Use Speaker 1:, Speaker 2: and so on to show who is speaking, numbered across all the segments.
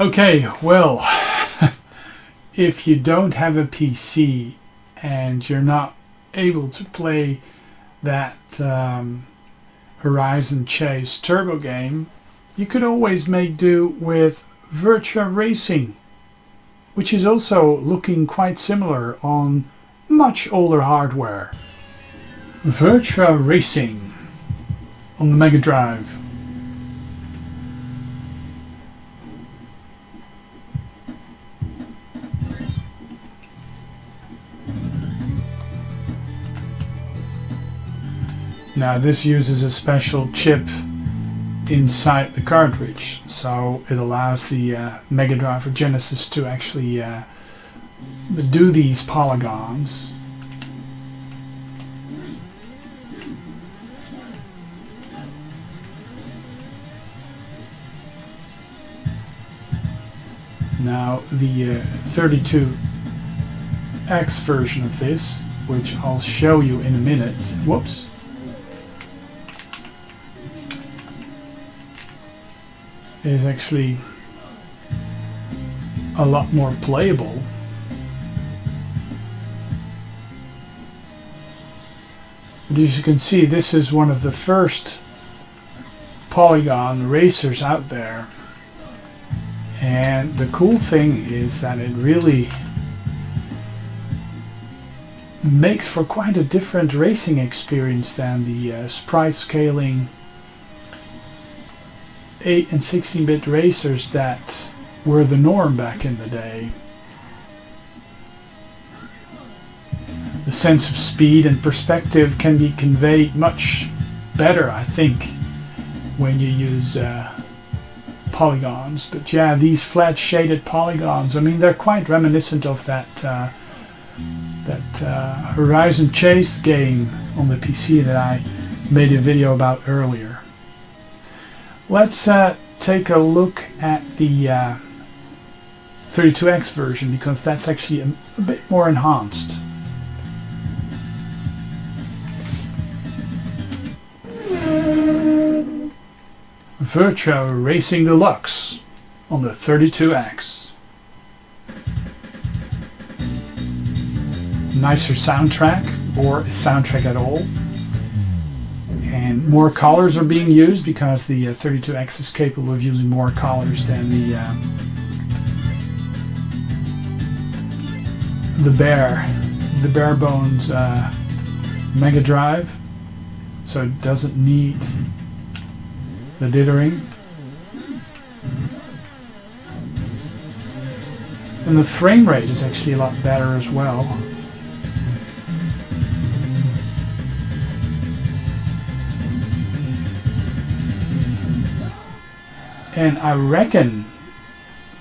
Speaker 1: Okay, well, if you don't have a PC and you're not able to play that Horizon Chase Turbo game, you could always make do with Virtua Racing, which is also looking quite similar on much older hardware. Virtua Racing on the Megadrive. Now this uses a special chip inside the cartridge, so it allows the Megadrive or Genesis to actually do these polygons. Now the 32X version of this, which I'll show you in a minute, whoops, is actually a lot more playable. But as you can see, this is one of the first polygon racers out there. And the cool thing is that it really makes for quite a different racing experience than the sprite scaling 8 and 16-bit racers that were the norm back in the day. The sense of speed and perspective can be conveyed much better, I think, when you use polygons. But yeah, these flat shaded polygons, I mean, they're quite reminiscent of that Horizon Chase game on the PC that I made a video about earlier. Let's take a look at the 32X version, because that's actually a bit more enhanced. Virtua Racing Deluxe on the 32X. Nicer soundtrack, or a soundtrack at all. And more colors are being used because the 32X is capable of using more colors than the bare bones Megadrive, so it doesn't need the dithering. And the frame rate is actually a lot better as well. And I reckon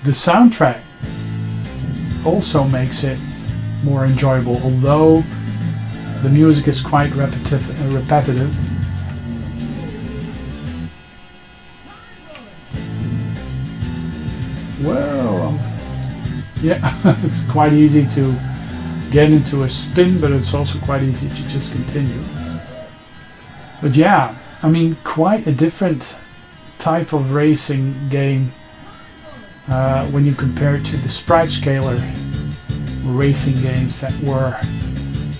Speaker 1: the soundtrack also makes it more enjoyable, although the music is quite repetitive. Well, yeah, it's quite easy to get into a spin, but it's also quite easy to just continue. But yeah, I mean, quite a different type of racing game when you compare it to the sprite scaler racing games that were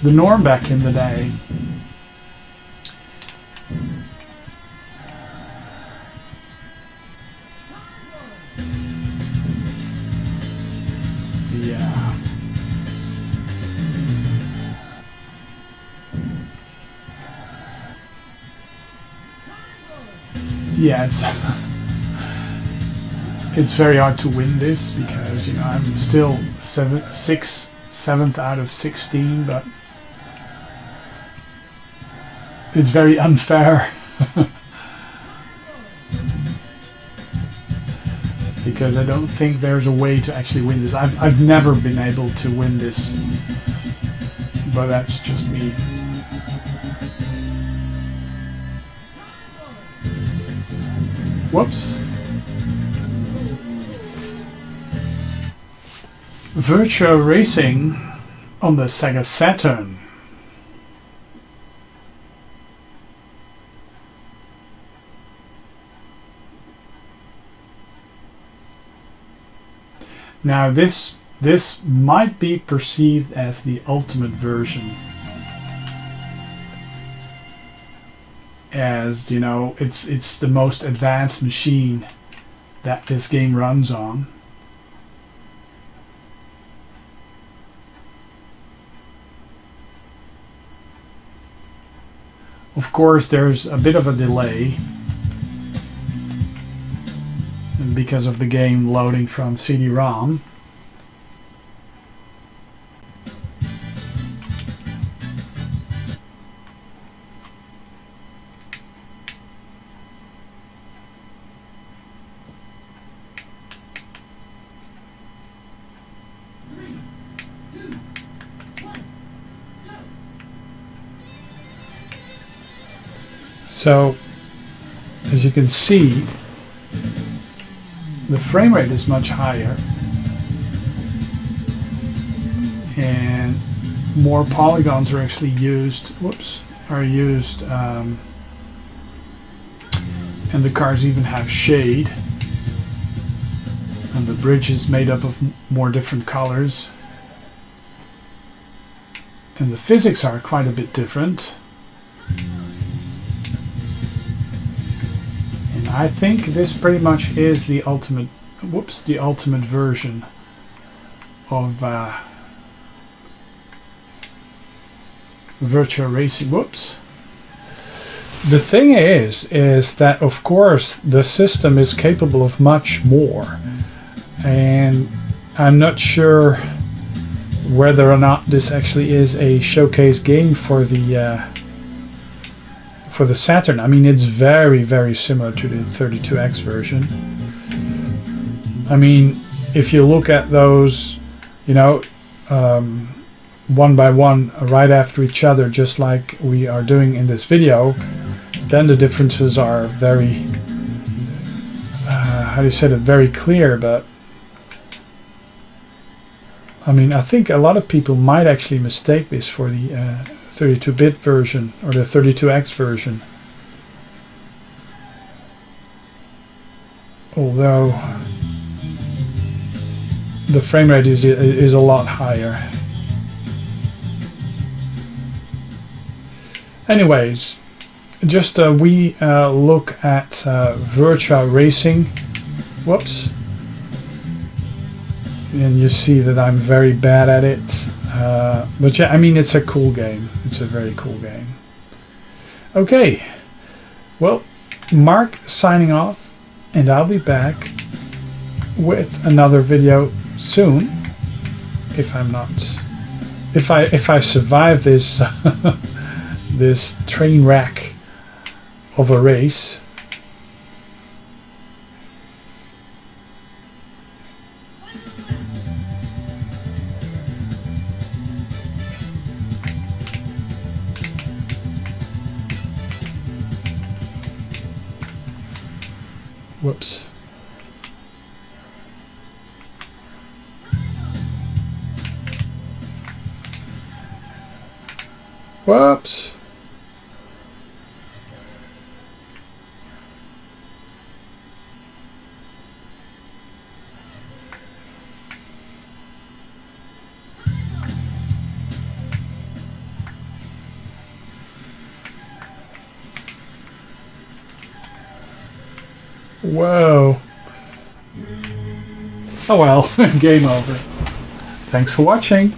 Speaker 1: the norm back in the day. Yeah. Yeah, it's very hard to win this because, you know, I'm still 7th out of 16, but it's very unfair because I don't think there's a way to actually win this. I've never been able to win this, but that's just me. Whoops. Virtua Racing on the Sega Saturn. Now this might be perceived as the ultimate version, as you know, it's the most advanced machine that this game runs on. Of course, there's a bit of a delay because of the game loading from CD-ROM. So, as you can see, the frame rate is much higher and more polygons are actually used. And the cars even have shade, and the bridge is made up of more different colors, and the physics are quite a bit different. I think this pretty much is the ultimate version of Virtua Racing. The thing is that of course the system is capable of much more, and I'm not sure whether or not this actually is a showcase game for the Saturn. I mean, it's very, very similar to the 32X version. I mean, if you look at those, you know, one by one, right after each other, just like we are doing in this video, then the differences are very, how do you say it, very clear. But I mean, I think a lot of people might actually mistake this for the 32-bit version or the 32X version, although the frame rate is a lot higher. Anyways, just a wee look at Virtua Racing. And you see that I'm very bad at it. But yeah, I mean, it's a cool game. It's a very cool game. Okay, well, Mark signing off, and I'll be back with another video soon, if I survive this this train wreck of a race. Whoops. Whoops. Whoa. Oh well, game over. Thanks for watching.